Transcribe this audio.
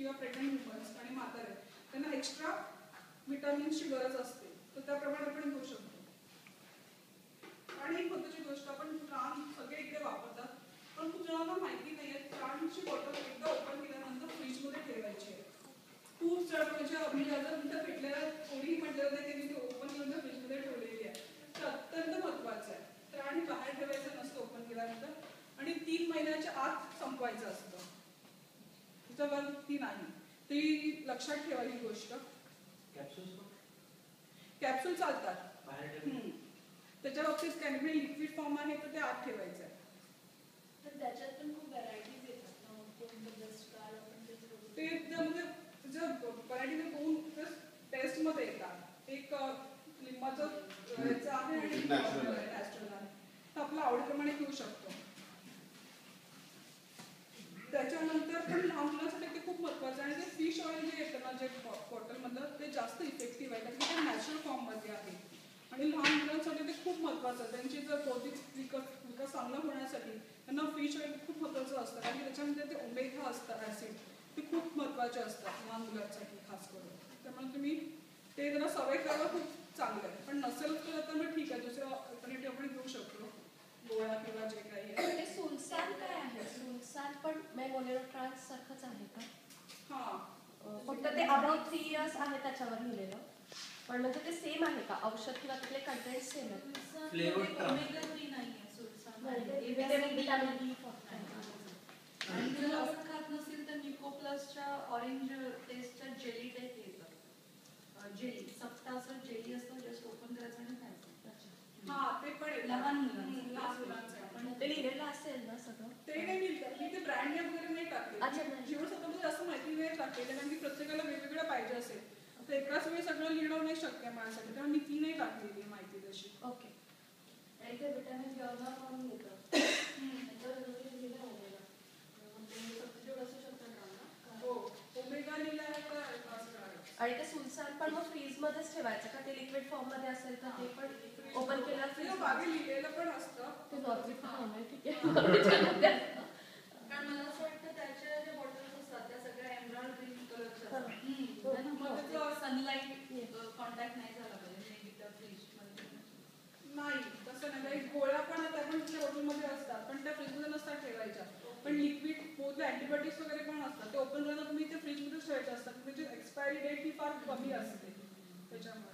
किंवा pregnant women's आणि म्हातारे त्यांना एक्स्ट्रा विटामिन्सची गरज असते, तर त्याप्रमाणे आपण घेऊ शकतो. आणि एक महत्त्वाची गोष्ट, आपण प्राण सगळे इकडे वापरतात, पण खूप जणांना माहिती नाही आहे प्राणची बॉटल एकदा ओपन केल्यानंतर फ्रीजमध्ये ठेवायची आहे. खूप जण म्हणजे नंतर भेटलेल्या कोणीही म्हटलेलं नाही की मी ओपन करून फ्रीजमध्ये ठेवलेली आहे. तर अत्यंत महत्त्वाचं आहे. प्राण बाहेर ठेवायचं नसतं ओपन केल्यानंतर, आणि 3 महिन्याच्या आत संपवायचं असतं. त्याच्यावरती नाही, ती लक्षात ठेवा ही गोष्ट. कॅप्सूल चालतात त्याच्या बाबतीत काय नाही, लिक्विड फॉर्म आहे तर ते आत ठेवायचं आहे. तर त्याच्यात पण खूप व्हरायटीज येतात ना, ते त्यामध्ये व्हरायटी 2 टेस्टमध्ये येतात. एक लिंबाचं आहे आणि नॅचरल आहे. तर आपल्या आवडीप्रमाणे घेऊ शकतो. त्याच्यानंतर पण लहान मुलांसाठी ते खूप महत्त्वाचं आहे. आणि ते फिश ऑइल जे येतं ना, जे बॉटलमधलं, ते जास्त इफेक्टिव्ह आहे कारण की ते नॅचरल फॉर्ममध्ये आहे. आणि लहान मुलांसाठी ते खूप महत्त्वाचं आहे. त्यांची जर बौद्धिक विकास चांगला होण्यासाठी त्यांना फिश ऑइल खूप महत्त्वाचं असतं, कारण की त्याच्यामध्ये ते ओमेगा असतं ॲसिड, ते खूप महत्त्वाचे असतात लहान मुलांसाठी खास करून. त्यामुळे तुम्ही ते जरा सवय करायला खूप चांगलं आहे. पण नसेल तर मग ठीक आहे, दुसरं अल्टरनेटिव्ह आपण घेऊ शकतो, गोळा किंवा जे काही आहे. सुलसान काय आहे? सुलसान पण मोनोट्रान्स सारखंच आहे का? हां, फक्त ते अबाउट 3 years आहे त्याच्यावर लिहिलेलं, पण म्हणजे ते सेम आहे का औषध किंवा तिथले कंटेंट सेम आहेत? ओमेगा 3 नाहीये सुलसान, विटॅमिन डी आणि जर आपण खात नसेल तर निकोप्लसच्या ऑरेंज टेस्टच्या जेली टाईप येतं. जेली सप्ता असं जेली असतं, जस्ट ओपन करायचं आणि खायचं. हां, ते पण लहान मुलांचं पण ते लिहिलेलं असेल ना सगळं? ते नाही लिहिलं मी, ते ब्रँड नेम वगैरे नाही टाकले. जीवनसत्वामध्ये असं माहिती नाही टाकलेलं, कारण की प्रत्येकाला वेगवेगळं पाहिजे असेल तर एकाच वेळी सगळं लिहिणं नाही शक्य माझ्यासाठी, त्यामुळे मी ती नाही टाकलेली माहिती तशी. ओके. आणि ते विटॅमिन योगा म्हणून येतं, हो, ओमेगा लिहिलं आहे तर. आणि ते सुलसान पण मग फ्रीजमध्येच ठेवायचं का? ते लिक्विड फॉर्ममध्ये असेल तर ते पण ओपन केल्यावर फ्रीज मागे लिहिलेलं पण असतं. ते नॉर्मल फॉर्म आहे, ठीक आहे. कारण मला असं वाटतं त्याच्या ज्या बॉटल्स असतात त्या सगळ्या एमराल्ड ग्रीन कलरच्या असतात. सनलाईट कॉन्टॅक्ट नाही झाला पाहिजे त्या फ्रीजमध्ये. नाही तसं नाही, गोळ्या पण त्या पण तुमच्या बॉटलमध्ये असतात, पण त्या फ्रीजमध्ये नसतात ठेवायच्या. पण लिक्विड बोलले अँटीबायोटिक्स वगैरे पण असतात, ते ओपन करायला तुम्ही ते फ्रीजमध्येच ठेवायचे असतात. त्याची एक्सपायरी डेट ही फार कमी असते त्याच्यामुळे.